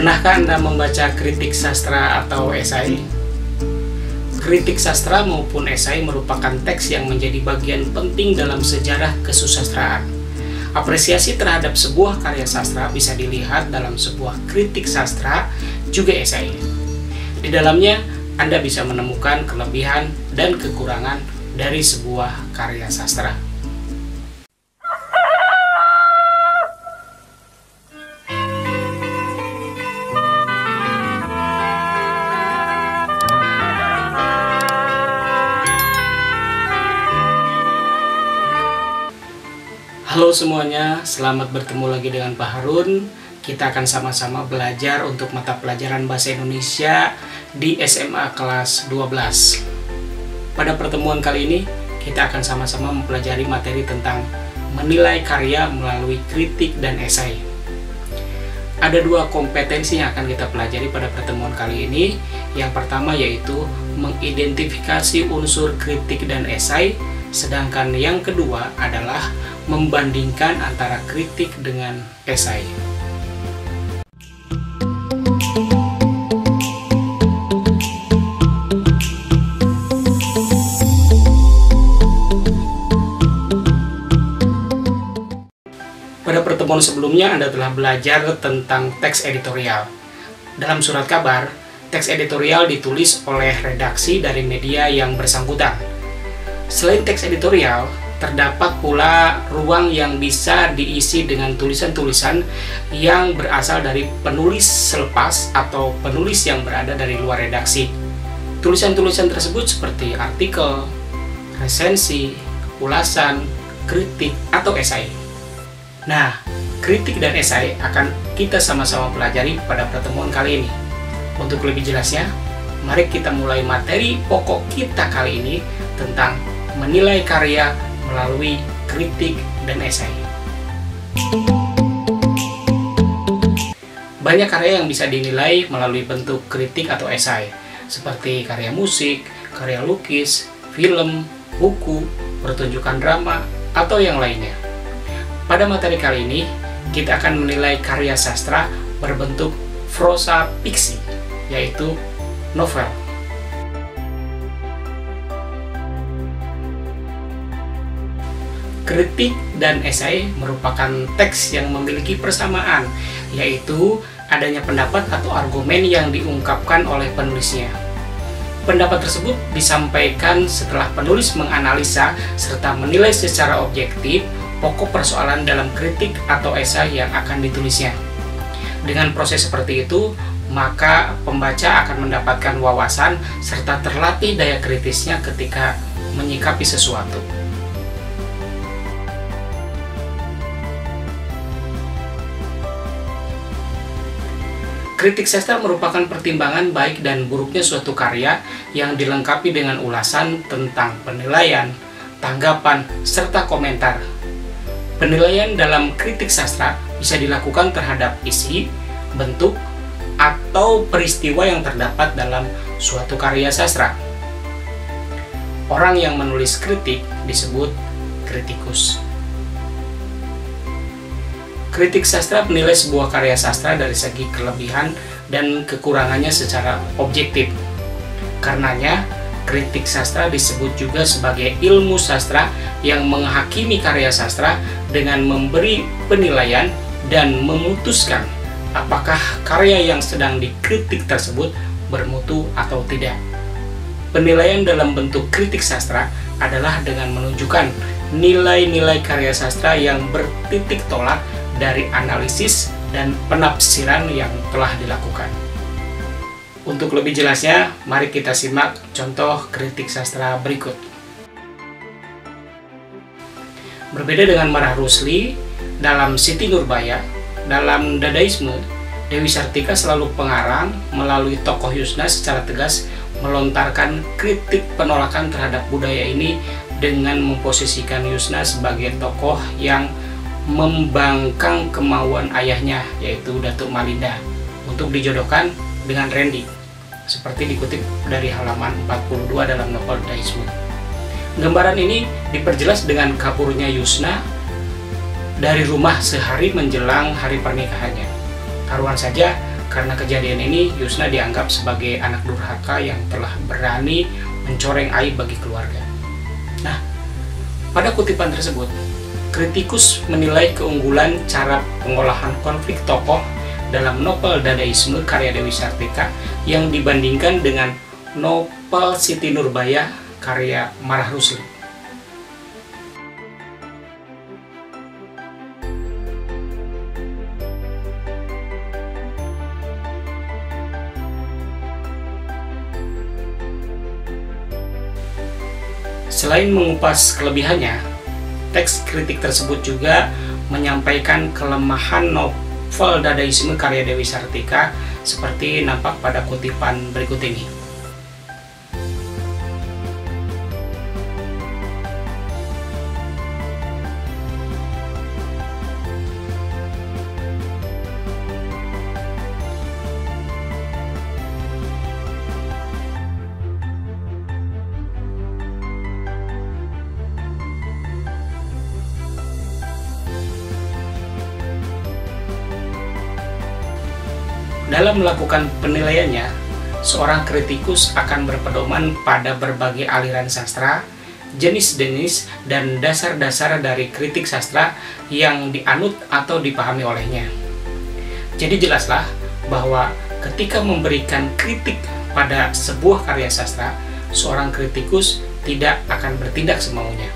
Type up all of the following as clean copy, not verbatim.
Pernahkah Anda membaca kritik sastra atau esai? Kritik sastra maupun esai merupakan teks yang menjadi bagian penting dalam sejarah kesusastraan. Apresiasi terhadap sebuah karya sastra bisa dilihat dalam sebuah kritik sastra, juga esai. Di dalamnya, Anda bisa menemukan kelebihan dan kekurangan dari sebuah karya sastra. Halo semuanya, selamat bertemu lagi dengan Pak Harun. Kita akan sama-sama belajar untuk mata pelajaran Bahasa Indonesia di SMA kelas 12. Pada pertemuan kali ini, kita akan sama-sama mempelajari materi tentang menilai karya melalui kritik dan esai. Ada dua kompetensi yang akan kita pelajari pada pertemuan kali ini. Yang pertama yaitu mengidentifikasi unsur kritik dan esai, sedangkan yang kedua adalah membandingkan antara kritik dengan esai. Pada pertemuan sebelumnya Anda telah belajar tentang teks editorial. Dalam surat kabar, teks editorial ditulis oleh redaksi dari media yang bersangkutan. Selain teks editorial, terdapat pula ruang yang bisa diisi dengan tulisan-tulisan yang berasal dari penulis selepas atau penulis yang berada dari luar redaksi. Tulisan-tulisan tersebut seperti artikel, resensi, ulasan, kritik, atau esai. Nah, kritik dan esai akan kita sama-sama pelajari pada pertemuan kali ini. Untuk lebih jelasnya, mari kita mulai materi pokok kita kali ini tentang menilai karya melalui kritik dan esai. Banyak karya yang bisa dinilai melalui bentuk kritik atau esai, seperti karya musik, karya lukis, film, buku, pertunjukan drama, atau yang lainnya. Pada materi kali ini, kita akan menilai karya sastra berbentuk prosa fiksi, yaitu novel. Kritik dan esai merupakan teks yang memiliki persamaan, yaitu adanya pendapat atau argumen yang diungkapkan oleh penulisnya. Pendapat tersebut disampaikan setelah penulis menganalisa serta menilai secara objektif pokok persoalan dalam kritik atau esai yang akan ditulisnya. Dengan proses seperti itu, maka pembaca akan mendapatkan wawasan serta terlatih daya kritisnya ketika menyikapi sesuatu. Kritik sastra merupakan pertimbangan baik dan buruknya suatu karya yang dilengkapi dengan ulasan tentang penilaian, tanggapan, serta komentar. Penilaian dalam kritik sastra bisa dilakukan terhadap isi, bentuk, atau peristiwa yang terdapat dalam suatu karya sastra. Orang yang menulis kritik disebut kritikus. Kritik sastra menilai sebuah karya sastra dari segi kelebihan dan kekurangannya secara objektif. Karenanya, kritik sastra disebut juga sebagai ilmu sastra yang menghakimi karya sastra dengan memberi penilaian dan memutuskan apakah karya yang sedang dikritik tersebut bermutu atau tidak. Penilaian dalam bentuk kritik sastra adalah dengan menunjukkan nilai-nilai karya sastra yang bertitik tolak dari analisis dan penafsiran yang telah dilakukan. Untuk lebih jelasnya, mari kita simak contoh kritik sastra berikut. Berbeda dengan Marah Rusli, dalam Siti Nurbaya, dalam Dadaisme, Dewi Sartika selalu pengarang melalui tokoh Yusna secara tegas melontarkan kritik penolakan terhadap budaya ini dengan memposisikan Yusna sebagai tokoh yang membangkang kemauan ayahnya, yaitu Datuk Malinda, untuk dijodohkan dengan Randy, seperti dikutip dari halaman 42 dalam novel Dadaisme. Gambaran ini diperjelas dengan kaburnya Yusna dari rumah sehari menjelang hari pernikahannya. Taruhan saja Karena kejadian ini, Yusna dianggap sebagai anak durhaka yang telah berani mencoreng aib bagi keluarga. Nah, pada kutipan tersebut, kritikus menilai keunggulan cara pengolahan konflik tokoh dalam novel Dadaisme karya Dewi Sartika yang dibandingkan dengan novel Siti Nurbaya karya Marah Rusli. Selain mengupas kelebihannya, teks kritik tersebut juga menyampaikan kelemahan novel Dadaisme karya Dewi Sartika seperti nampak pada kutipan berikut ini. Dalam melakukan penilaiannya, seorang kritikus akan berpedoman pada berbagai aliran sastra, jenis-jenis, dan dasar-dasar dari kritik sastra yang dianut atau dipahami olehnya. Jadi jelaslah bahwa ketika memberikan kritik pada sebuah karya sastra, seorang kritikus tidak akan bertindak semaunya.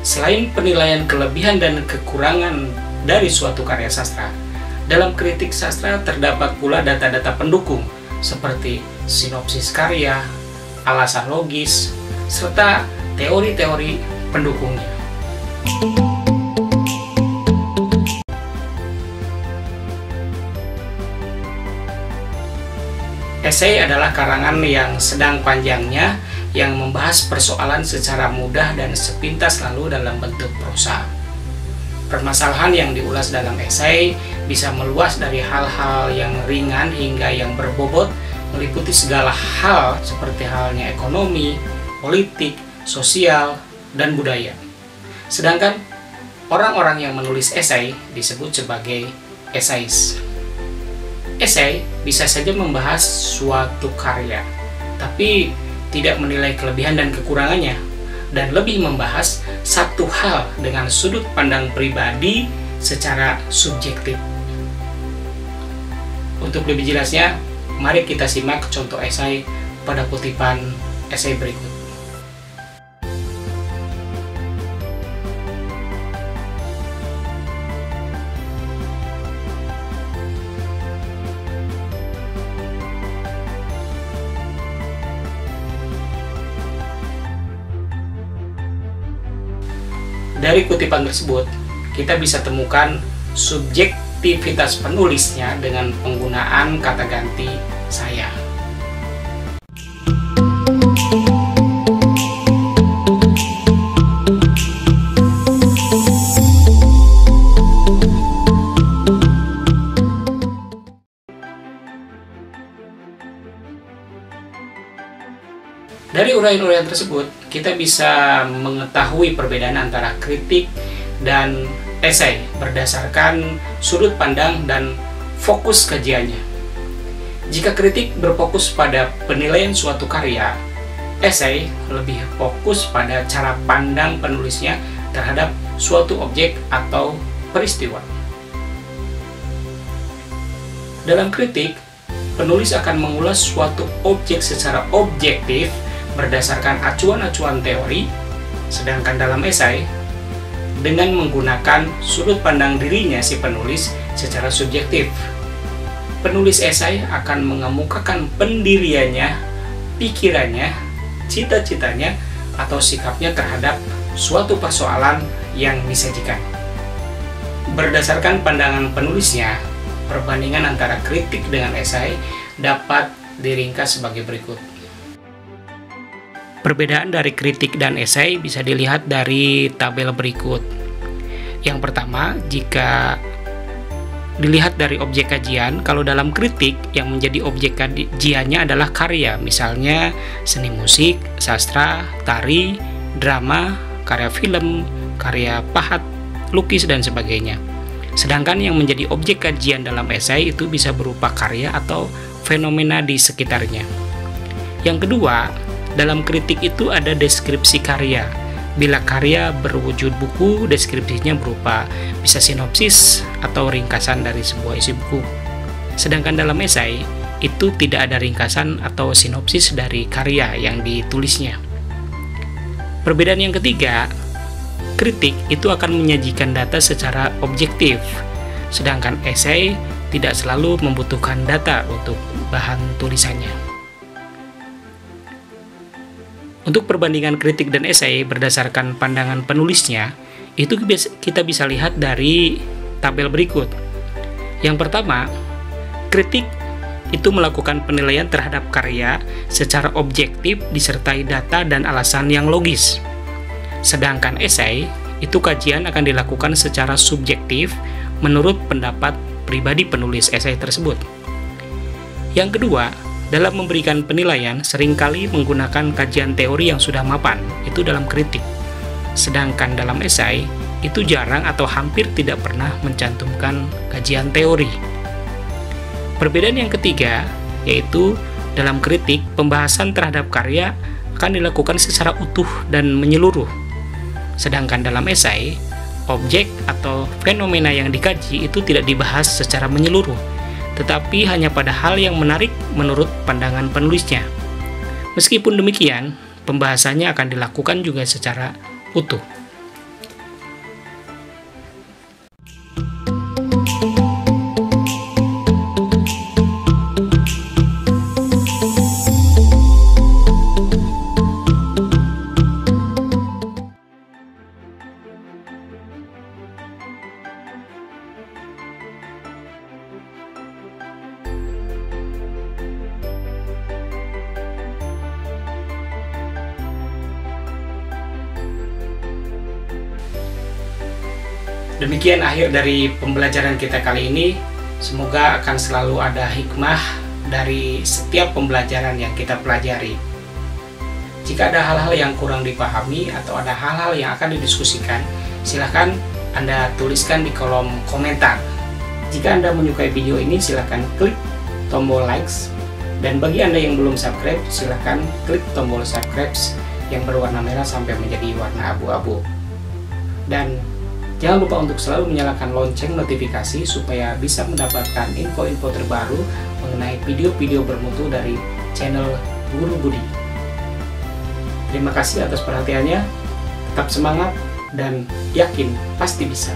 Selain penilaian kelebihan dan kekurangan dari suatu karya sastra, dalam kritik sastra terdapat pula data-data pendukung seperti sinopsis karya, alasan logis, serta teori-teori pendukungnya. Esai adalah karangan yang sedang panjangnya yang membahas persoalan secara mudah dan sepintas lalu dalam bentuk prosa. Permasalahan yang diulas dalam esai bisa meluas dari hal-hal yang ringan hingga yang berbobot, meliputi segala hal seperti halnya ekonomi, politik, sosial, dan budaya. Sedangkan orang-orang yang menulis esai disebut sebagai esais. Esai bisa saja membahas suatu karya, tapi tidak menilai kelebihan dan kekurangannya, dan lebih membahas satu hal dengan sudut pandang pribadi secara subjektif. Untuk lebih jelasnya, mari kita simak contoh esai pada kutipan esai berikut. Dari kutipan tersebut, kita bisa temukan subjektivitas penulisnya dengan penggunaan kata ganti saya. Dari uraian-uraian tersebut, kita bisa mengetahui perbedaan antara kritik dan esai berdasarkan sudut pandang dan fokus kajiannya. Jika kritik berfokus pada penilaian suatu karya, esai lebih fokus pada cara pandang penulisnya terhadap suatu objek atau peristiwa. Dalam kritik, penulis akan mengulas suatu objek secara objektif berdasarkan acuan-acuan teori, sedangkan dalam esai, dengan menggunakan sudut pandang dirinya si penulis secara subjektif. Penulis esai akan mengemukakan pendiriannya, pikirannya, cita-citanya, atau sikapnya terhadap suatu persoalan yang disajikan. Berdasarkan pandangan penulisnya, perbandingan antara kritik dengan esai dapat diringkas sebagai berikut. Perbedaan dari kritik dan esai bisa dilihat dari tabel berikut. Yang pertama, jika dilihat dari objek kajian, kalau dalam kritik yang menjadi objek kajiannya adalah karya, misalnya seni musik, sastra, tari, drama, karya film, karya pahat, lukis, dan sebagainya. Sedangkan yang menjadi objek kajian dalam esai itu bisa berupa karya atau fenomena di sekitarnya. Yang kedua, dalam kritik itu ada deskripsi karya. Bila karya berwujud buku, deskripsinya berupa bisa sinopsis atau ringkasan dari sebuah isi buku. Sedangkan dalam esai, itu tidak ada ringkasan atau sinopsis dari karya yang ditulisnya. Perbedaan yang ketiga, kritik itu akan menyajikan data secara objektif, sedangkan esai tidak selalu membutuhkan data untuk bahan tulisannya. Untuk perbandingan kritik dan esai berdasarkan pandangan penulisnya, itu kita bisa lihat dari tabel berikut. Yang pertama, kritik itu melakukan penilaian terhadap karya secara objektif disertai data dan alasan yang logis. Sedangkan esai, itu kajian akan dilakukan secara subjektif menurut pendapat pribadi penulis esai tersebut. Yang kedua, dalam memberikan penilaian seringkali menggunakan kajian teori yang sudah mapan, itu dalam kritik. Sedangkan dalam esai, itu jarang atau hampir tidak pernah mencantumkan kajian teori. Perbedaan yang ketiga, yaitu dalam kritik, pembahasan terhadap karya akan dilakukan secara utuh dan menyeluruh. Sedangkan dalam esai, objek atau fenomena yang dikaji itu tidak dibahas secara menyeluruh, tetapi hanya pada hal yang menarik menurut pandangan penulisnya. Meskipun demikian, pembahasannya akan dilakukan juga secara utuh. Demikian akhir dari pembelajaran kita kali ini. Semoga akan selalu ada hikmah dari setiap pembelajaran yang kita pelajari. Jika ada hal-hal yang kurang dipahami atau ada hal-hal yang akan didiskusikan, silahkan Anda tuliskan di kolom komentar. Jika Anda menyukai video ini, silahkan klik tombol likes. Dan bagi Anda yang belum subscribe, silahkan klik tombol subscribe yang berwarna merah sampai menjadi warna abu-abu. Dan jangan lupa untuk selalu menyalakan lonceng notifikasi supaya bisa mendapatkan info-info terbaru mengenai video-video bermutu dari channel Guru Budi. Terima kasih atas perhatiannya, tetap semangat dan yakin pasti bisa.